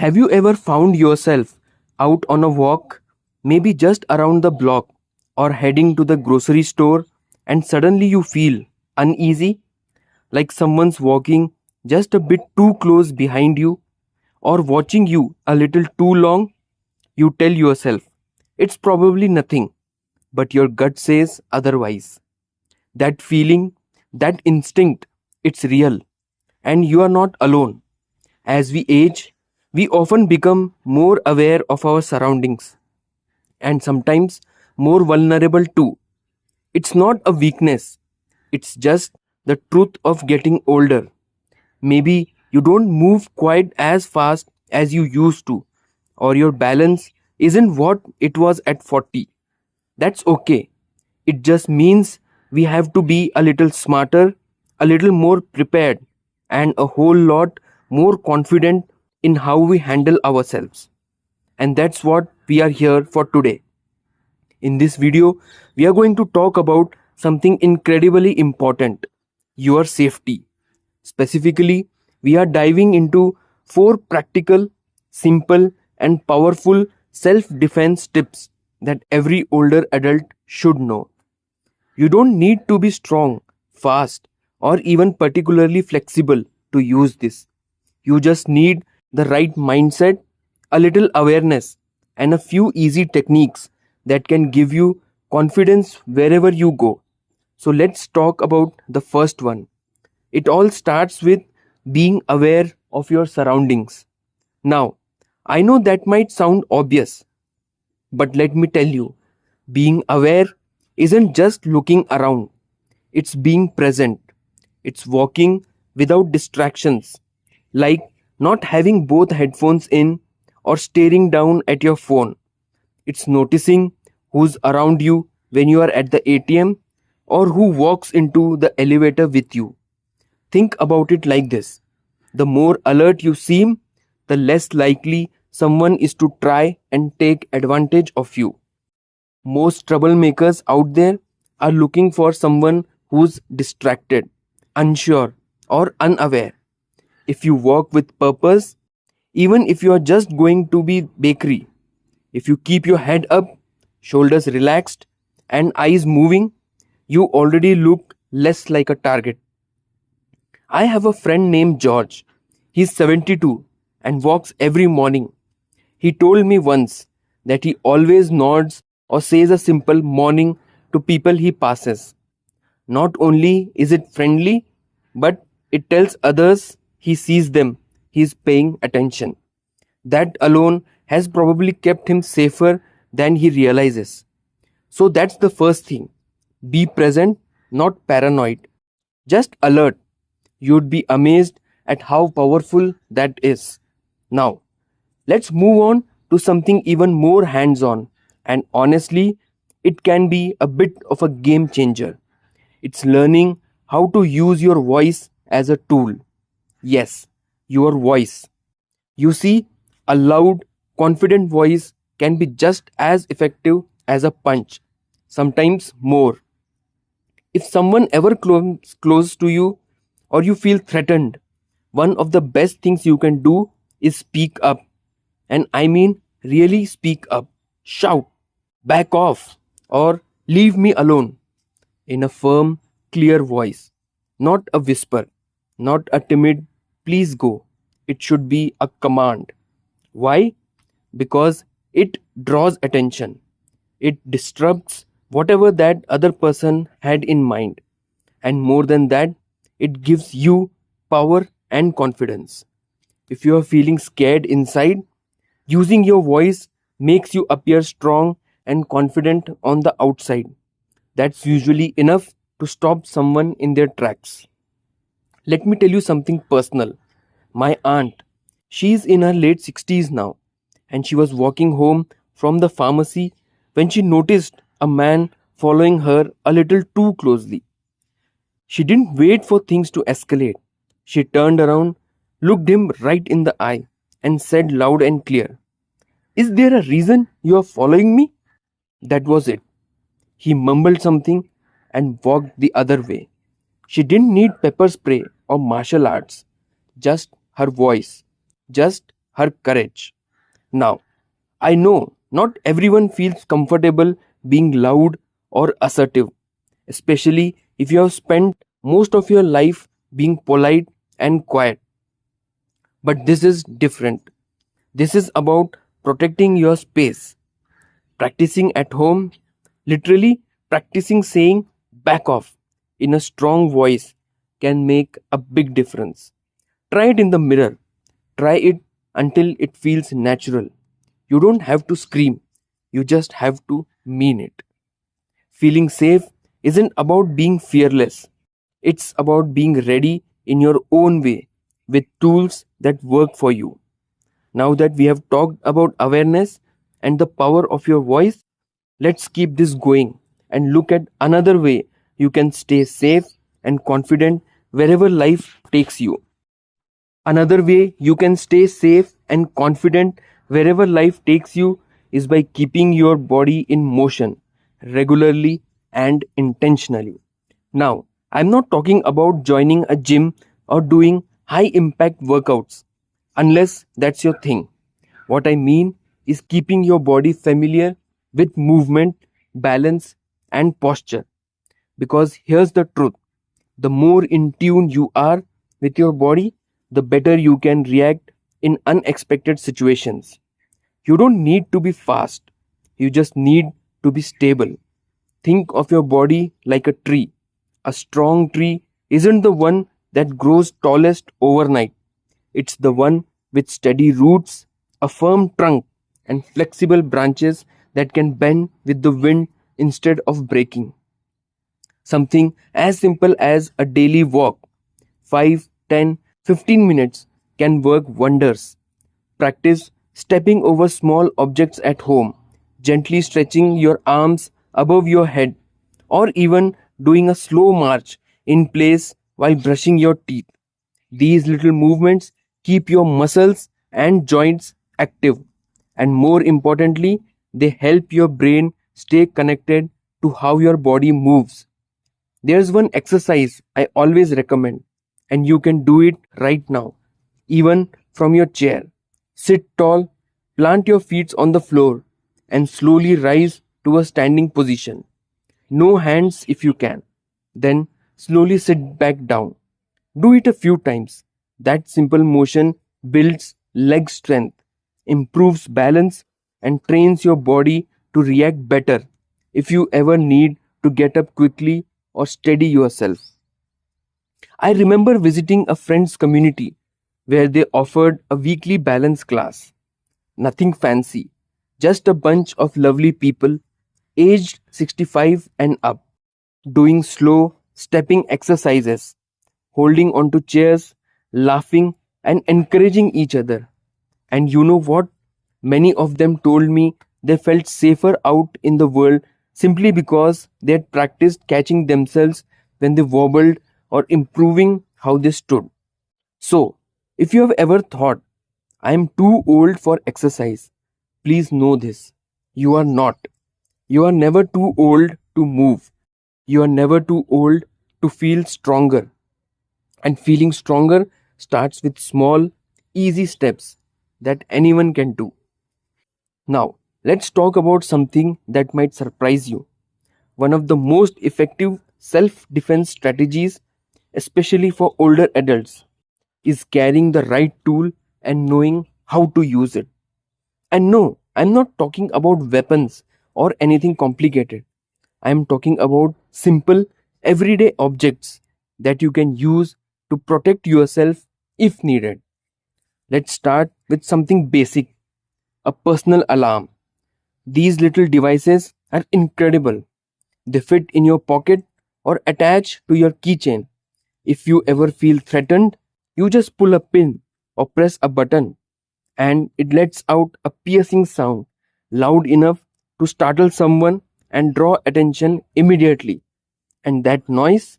Have you ever found yourself out on a walk, maybe just around the block or heading to the grocery store, and suddenly you feel uneasy, like someone's walking just a bit too close behind you or watching you a little too long? You tell yourself it's probably nothing, but your gut says otherwise. That feeling, that instinct, it's real, and you are not alone. As we age, we often become more aware of our surroundings and sometimes more vulnerable too. It's not a weakness, it's just the truth of getting older. Maybe you don't move quite as fast as you used to, or your balance isn't what it was at 40. That's okay. It just means we have to be a little smarter, a little more prepared, and a whole lot more confident in how we handle ourselves. And that's what we are here for today. In this video, we are going to talk about something incredibly important: your safety. Specifically, we are diving into 4 practical, simple, and powerful self defense tips that every older adult should know. You don't need to be strong, fast, or even particularly flexible to use this. You just need the right mindset, a little awareness, and a few easy techniques that can give you confidence wherever you go. So let's talk about the first one. It all starts with being aware of your surroundings. Now, I know that might sound obvious, but let me tell you, being aware isn't just looking around, it's being present. It's walking without distractions, like not having both headphones in or staring down at your phone. It's noticing who's around you when you are at the ATM or who walks into the elevator with you. Think about it like this: the more alert you seem, the less likely someone is to try and take advantage of you. Most troublemakers out there are looking for someone who's distracted, unsure, or unaware. If you walk with purpose, even if you are just going to be bakery, if you keep your head up, shoulders relaxed, and eyes moving, you already look less like a target. I have a friend named George. He's 72 and walks every morning. He told me once that he always nods or says a simple morning to people he passes. Not only is it friendly, but it tells others he sees them, he is paying attention. That alone has probably kept him safer than he realizes. So that's the first thing. Be present, not paranoid. Just alert. You'd be amazed at how powerful that is. Now, let's move on to something even more hands on, and honestly, it can be a bit of a game changer. It's learning how to use your voice as a tool. Yes, your voice. You see, a loud, confident voice can be just as effective as a punch, sometimes more. If someone ever comes close to you or you feel threatened, one of the best things you can do is speak up. And I mean, really speak up. Shout, back off, or leave me alone in a firm, clear voice. Not a whisper, not a timid, please go. It should be a command. Why? Because it draws attention. It disrupts whatever that other person had in mind. And more than that, it gives you power and confidence. If you are feeling scared inside, using your voice makes you appear strong and confident on the outside. That's usually enough to stop someone in their tracks. Let me tell you something personal. My aunt, she's in her late 60s now, and she was walking home from the pharmacy when she noticed a man following her a little too closely. She didn't wait for things to escalate. She turned around, looked him right in the eye, and said loud and clear, "Is there a reason you are following me?" That was it. He mumbled something and walked the other way. She didn't need pepper spray or martial arts, just her voice, just her courage. Now, I know not everyone feels comfortable being loud or assertive, especially if you have spent most of your life being polite and quiet. But this is different. This is about protecting your space, practicing at home, literally practicing saying back off in a strong voice can make a big difference. Try it in the mirror. Try it until it feels natural. You don't have to scream, you just have to mean it. Feeling safe isn't about being fearless, it's about being ready in your own way with tools that work for you. Now that we have talked about awareness and the power of your voice, let's keep this going and look at another way you can stay safe and confident wherever life takes you. Another way you can stay safe and confident wherever life takes you is by keeping your body in motion regularly and intentionally. Now, I'm not talking about joining a gym or doing high impact workouts, unless that's your thing. What I mean is keeping your body familiar with movement, balance, and posture. Because here's the truth, the more in tune you are with your body, the better you can react in unexpected situations. You don't need to be fast, you just need to be stable. Think of your body like a tree. A strong tree isn't the one that grows tallest overnight, it's the one with steady roots, a firm trunk, and flexible branches that can bend with the wind instead of breaking. Something as simple as a daily walk, 5, 10, 15 minutes, can work wonders. Practice stepping over small objects at home, gently stretching your arms above your head, or even doing a slow march in place while brushing your teeth. These little movements keep your muscles and joints active, and more importantly, they help your brain stay connected to how your body moves. There's one exercise I always recommend, and you can do it right now, even from your chair. Sit tall, plant your feet on the floor, and slowly rise to a standing position. No hands if you can. Then slowly sit back down. Do it a few times. That simple motion builds leg strength, improves balance, and trains your body to react better if you ever need to get up quickly or steady yourself. I remember visiting a friend's community where they offered a weekly balance class. Nothing fancy, just a bunch of lovely people aged 65 and up, doing slow stepping exercises, holding onto chairs, laughing, and encouraging each other. And you know what? Many of them told me they felt safer out in the world simply because they had practiced catching themselves when they wobbled or improving how they stood. So, if you have ever thought, I am too old for exercise, please know this. You are not. You are never too old to move. You are never too old to feel stronger. And feeling stronger starts with small, easy steps that anyone can do. Now, let's talk about something that might surprise you. One of the most effective self defense strategies, especially for older adults, is carrying the right tool and knowing how to use it. And no, I'm not talking about weapons or anything complicated. I am talking about simple, everyday objects that you can use to protect yourself if needed. Let's start with something basic, a personal alarm. These little devices are incredible. They fit in your pocket or attach to your keychain. If you ever feel threatened, you just pull a pin or press a button and it lets out a piercing sound loud enough to startle someone and draw attention immediately. And that noise,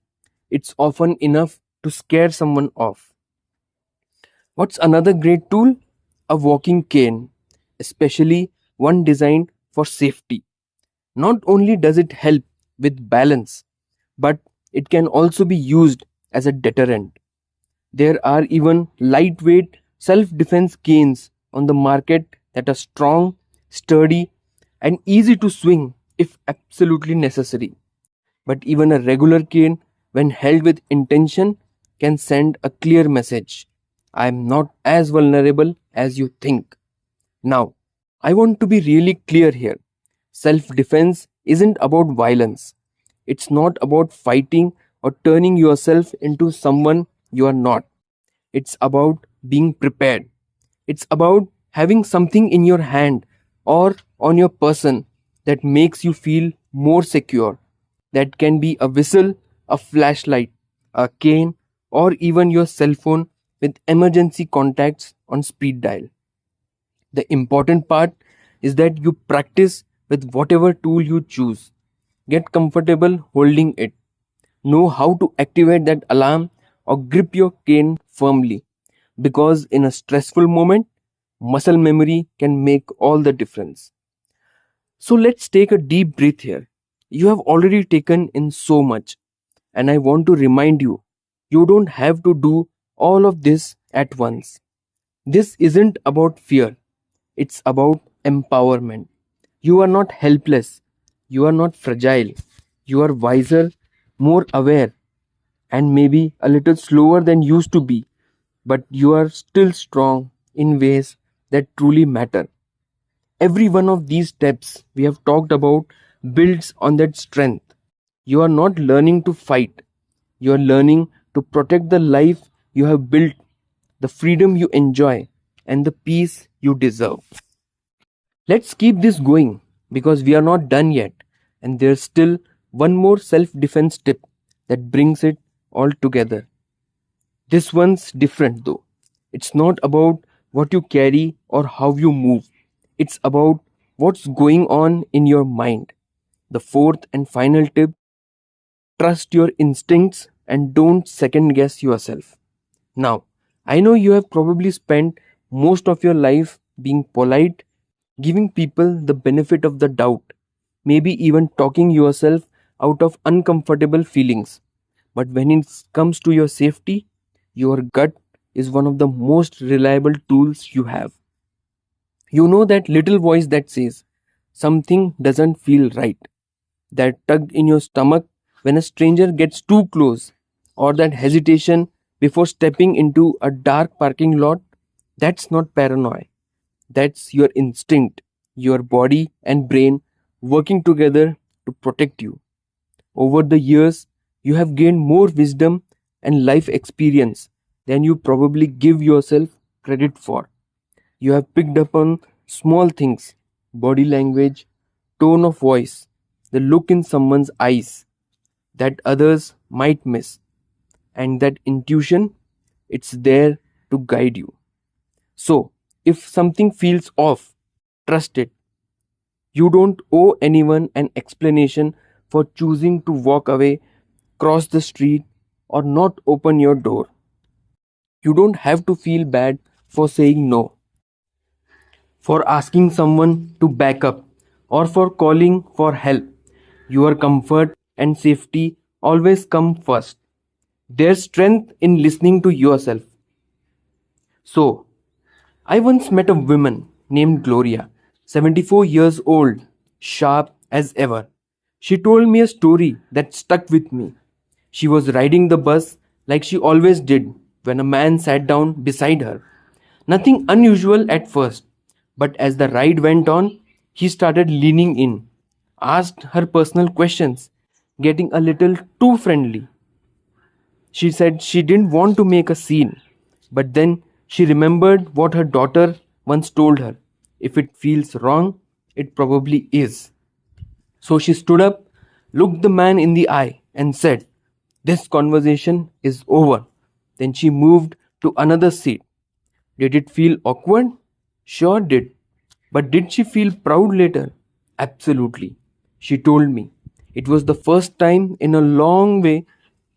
it's often enough to scare someone off. What's another great tool? A walking cane, especially one designed for safety. Not only does it help with balance, but it can also be used as a deterrent. There are even lightweight self defense canes on the market that are strong, sturdy, and easy to swing if absolutely necessary. But even a regular cane, when held with intention, can send a clear message: I am not as vulnerable as you think. Now, I want to be really clear here. Self defense isn't about violence, it's not about fighting or turning yourself into someone you are not. It's about being prepared. It's about having something in your hand or on your person that makes you feel more secure. That can be a whistle, a flashlight, a cane, or even your cell phone with emergency contacts on speed dial. The important part is that you practice with whatever tool you choose. Get comfortable holding it. Know how to activate that alarm or grip your cane firmly, because in a stressful moment, muscle memory can make all the difference. So let's take a deep breath here. You have already taken in so much, and I want to remind you, you don't have to do all of this at once. This isn't about fear, it's about empowerment. You are not helpless, you are not fragile, you are wiser, more aware, and maybe a little slower than used to be, but you are still strong in ways that truly matter. Every one of these steps we have talked about builds on that strength. You are not learning to fight, you are learning to protect the life you have built, the freedom you enjoy, and the peace you deserve. Let's keep this going because we are not done yet, and there's still one more self defense tip that brings it all together. This one's different though. It's not about what you carry or how you move, it's about what's going on in your mind. The fourth and final tip: trust your instincts and don't second guess yourself. Now, I know you have probably spent most of your life being polite, giving people the benefit of the doubt, maybe even talking yourself out of uncomfortable feelings. But when it comes to your safety, your gut is one of the most reliable tools you have. You know that little voice that says, something doesn't feel right, that tug in your stomach when a stranger gets too close, or that hesitation before stepping into a dark parking lot. That's not paranoia. That's your instinct, your body and brain working together to protect you. Over the years, you have gained more wisdom and life experience than you probably give yourself credit for. You have picked up on small things: body language, tone of voice, the look in someone's eyes that others might miss, and that intuition, it's there to guide you. So, if something feels off, trust it. You don't owe anyone an explanation for choosing to walk away, cross the street, or not open your door. You don't have to feel bad for saying no, for asking someone to back up, or for calling for help. Your comfort and safety always come first. There's strength in listening to yourself. So, I once met a woman named Gloria, 74 years old, sharp as ever. She told me a story that stuck with me. She was riding the bus like she always did when a man sat down beside her. Nothing unusual at first, but as the ride went on, he started leaning in, asked her personal questions, getting a little too friendly. She said she didn't want to make a scene, but then she remembered what her daughter once told her: if it feels wrong, it probably is. So she stood up, looked the man in the eye, and said, this conversation is over. Then she moved to another seat. Did it feel awkward? Sure did. But did she feel proud later? Absolutely. She told me it was the first time in a long way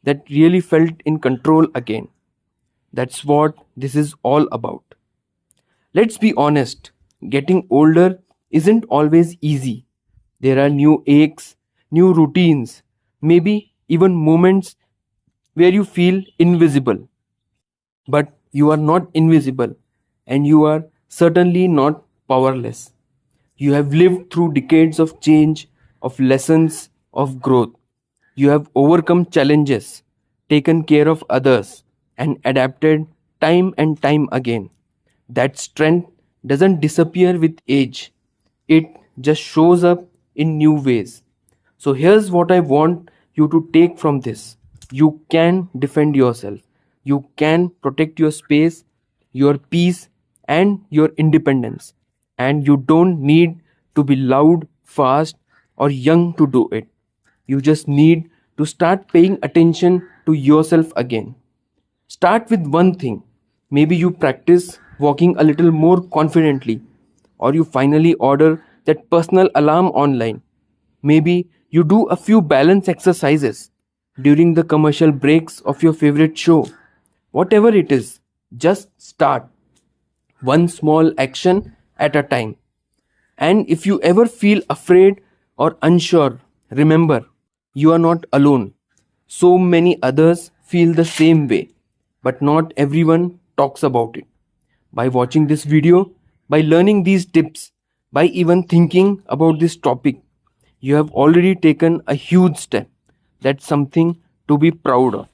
that really felt in control again. That's what this is all about. Let's be honest, getting older isn't always easy. There are new aches, new routines, maybe even moments where you feel invisible. But you are not invisible, and you are certainly not powerless. You have lived through decades of change, of lessons, of growth. You have overcome challenges, taken care of others, and adapted time and time again. That strength doesn't disappear with age, it just shows up in new ways. So, here's what I want you to take from this: you can defend yourself, you can protect your space, your peace, and your independence. And you don't need to be loud, fast, or young to do it. You just need to start paying attention to yourself again. Start with one thing. Maybe you practice walking a little more confidently, or you finally order that personal alarm online. Maybe you do a few balance exercises during the commercial breaks of your favorite show. Whatever it is, just start one small action at a time. And if you ever feel afraid or unsure, remember, you are not alone. So many others feel the same way, but not everyone talks about it. By watching this video, by learning these tips, by even thinking about this topic, you have already taken a huge step. That's something to be proud of.